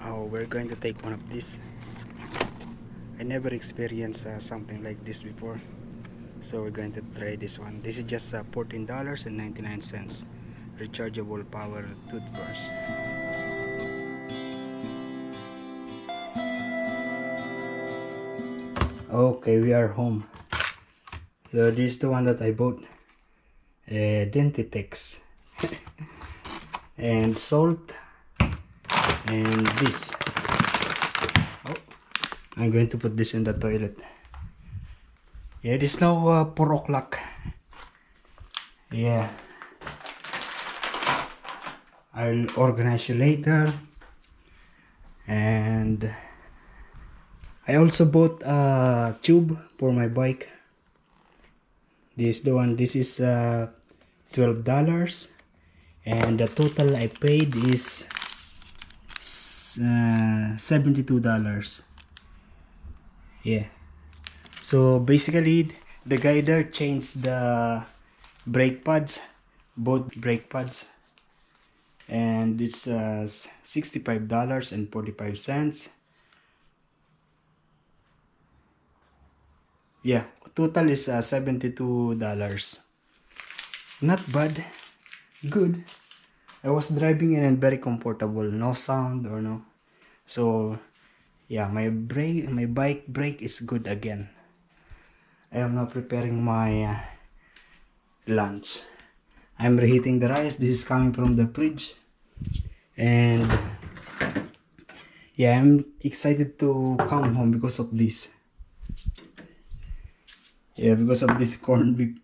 Oh, we're going to take one of these. I never experienced something like this before, so we're going to try this one. This is just $14.99 rechargeable power toothbrush. Okay, we are home. So this is the one that I bought, Dentitex, and salt, and this. Oh, I'm going to put this in the toilet. Yeah, it is now 4 o'clock. Yeah, I'll organize you later. And I also bought a tube for my bike. This is the one. This is $12, and the total I paid is $72. Yeah. So basically, the guy there changed the brake pads, both brake pads, and it's $65.45. Yeah, total is $72. Not bad, good. I was driving in and very comfortable, no sound or no. So yeah, my bike brake is good again. I am now preparing my lunch. I'm reheating the rice. This is coming from the fridge, and yeah, I'm excited to come home because of this. Yeah, because of this corned beef.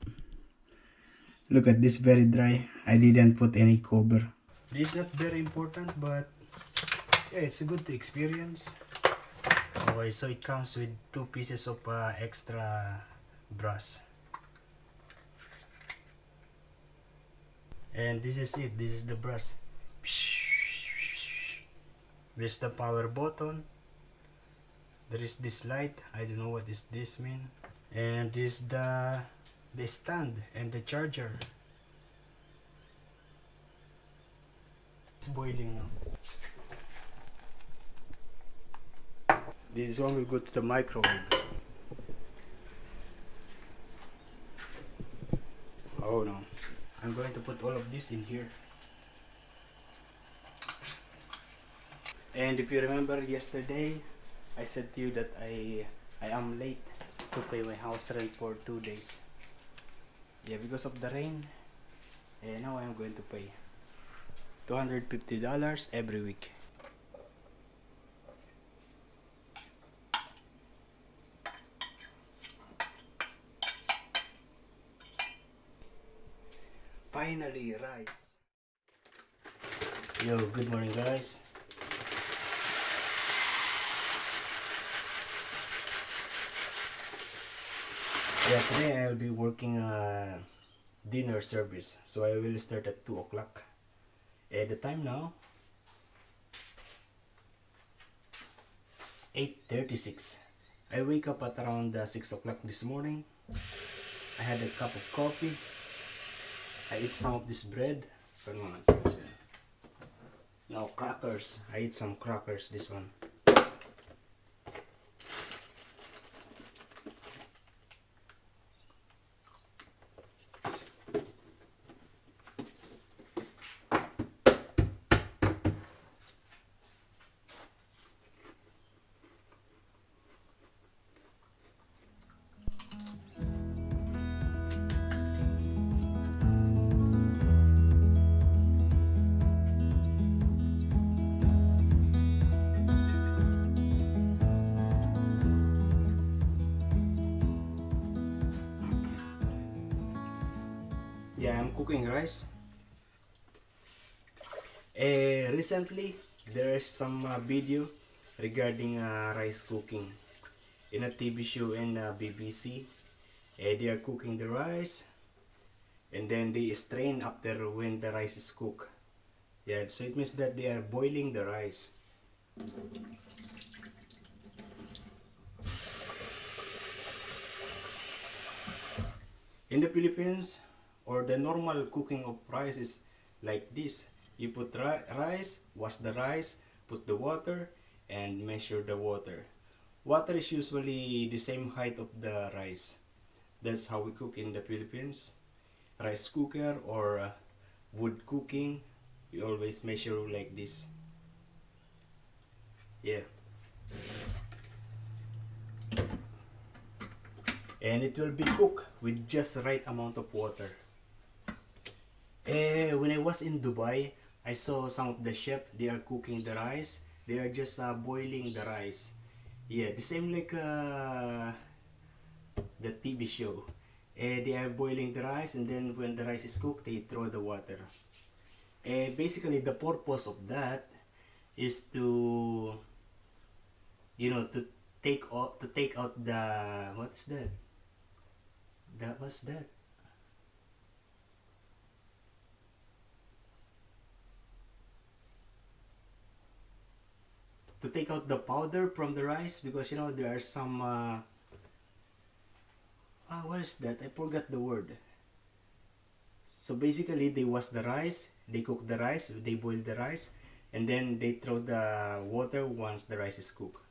Look at this, very dry. I didn't put any cover. This is not very important, but yeah, it's good to experience. Okay, so it comes with 2 pieces of extra brass. And this is it. This is the brush. There's the power button. There is this light. I don't know what is this mean. And this is the stand and the charger. It's boiling now. This one will go to the microwave. Oh no. I'm going to put all of this in here. And if you remember yesterday, I said to you that I am late to pay my house rent for 2 days. Yeah, because of the rain. And now I am going to pay $250 every week. Finally, rice. Yo, good morning guys. Yeah, today I'll be working dinner service, so I will start at 2 o'clock. At the time now, 8:36. I wake up at around 6 o'clock this morning. I had a cup of coffee. I ate some of this bread. Now crackers. I ate some crackers, this one. Yeah, I'm cooking rice. Recently, there is some video regarding rice cooking in a TV show in BBC. They are cooking the rice, and then they strain after when the rice is cooked. Yeah, so it means that they are boiling the rice. In the Philippines, or the normal cooking of rice is like this. You put rice, wash the rice, put the water and measure the water. Water is usually the same height of the rice. That's how we cook in the Philippines. Rice cooker or wood cooking, we always measure like this. Yeah. And it will be cooked with just the right amount of water. When I was in Dubai, I saw some of the chef, they are cooking the rice. They are just boiling the rice. Yeah, the same like the TV show. They are boiling the rice, and then when the rice is cooked, they throw the water. Basically, the purpose of that is to, you know, to take out the, what's that? That was that. To take out the powder from the rice, because you know there are some what is that? I forgot the word. So basically, they wash the rice, they cook the rice, they boil the rice, and then they throw the water once the rice is cooked.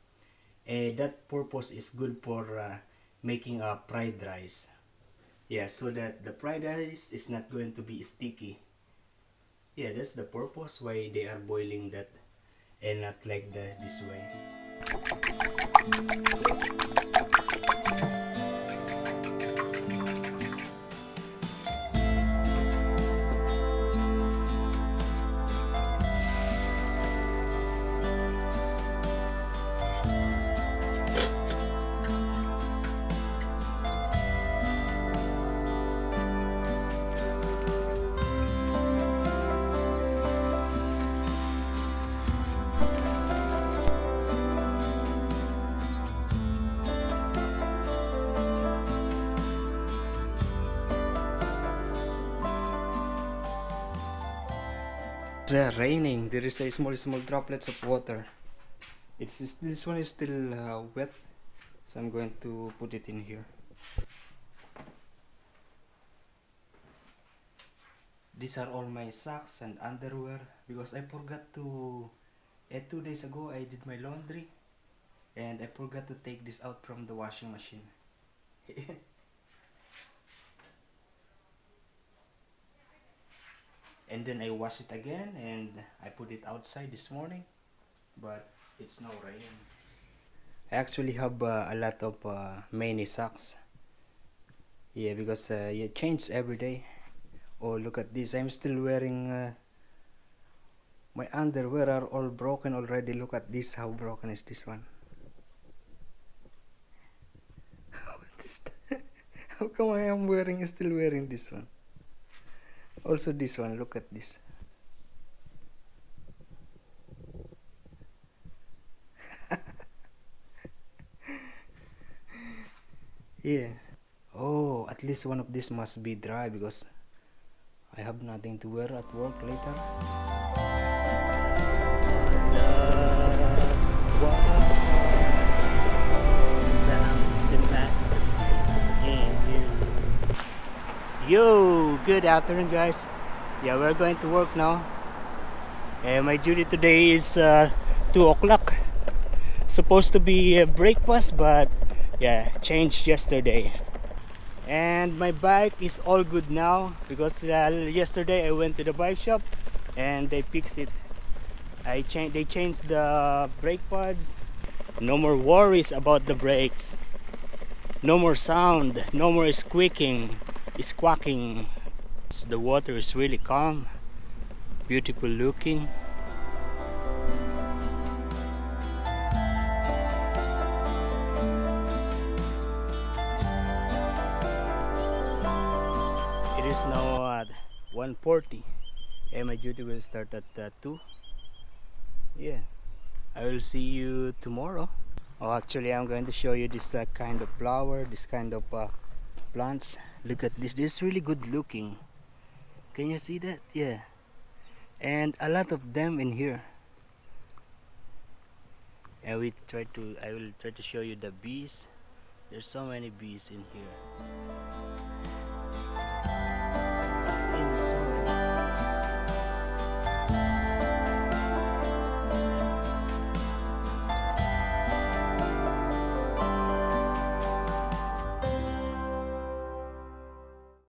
That purpose is good for making a fried rice. Yeah, so that the fried rice is not going to be sticky. Yeah, that's the purpose why they are boiling that, and not like this way. It's raining. There is a small droplets of water. This one is still wet, so I'm going to put it in here. These are all my socks and underwear because I forgot to. 2 days ago I did my laundry, and I forgot to take this out from the washing machine. And then I wash it again, and I put it outside this morning, but it's now raining. I actually have a lot of many socks. Yeah, because you change every day. Oh, look at this. I'm still wearing my underwear are all broken already. Look at this. How broken is this one? What is that? How come I am still wearing this one? Also this one, look at this. Yeah. Oh, at least one of these must be dry because I have nothing to wear at work later. Yo, good afternoon guys. Yeah, we're going to work now. My duty today is 2 o'clock. Supposed to be breakfast, but yeah, changed yesterday. And my bike is all good now because yesterday I went to the bike shop and they fixed it. They changed the brake pads. No more worries about the brakes. No more sound, no more squeaking, squawking. The water is really calm, beautiful looking. It is now at 1:40 and my duty will start at 2. Yeah, I will see you tomorrow. Oh, actually I'm going to show you this kind of flower, this kind of plants. Look at this. This is really good looking. Can you see that? Yeah, and a lot of them in here. And I will try to show you the bees. There's so many bees in here.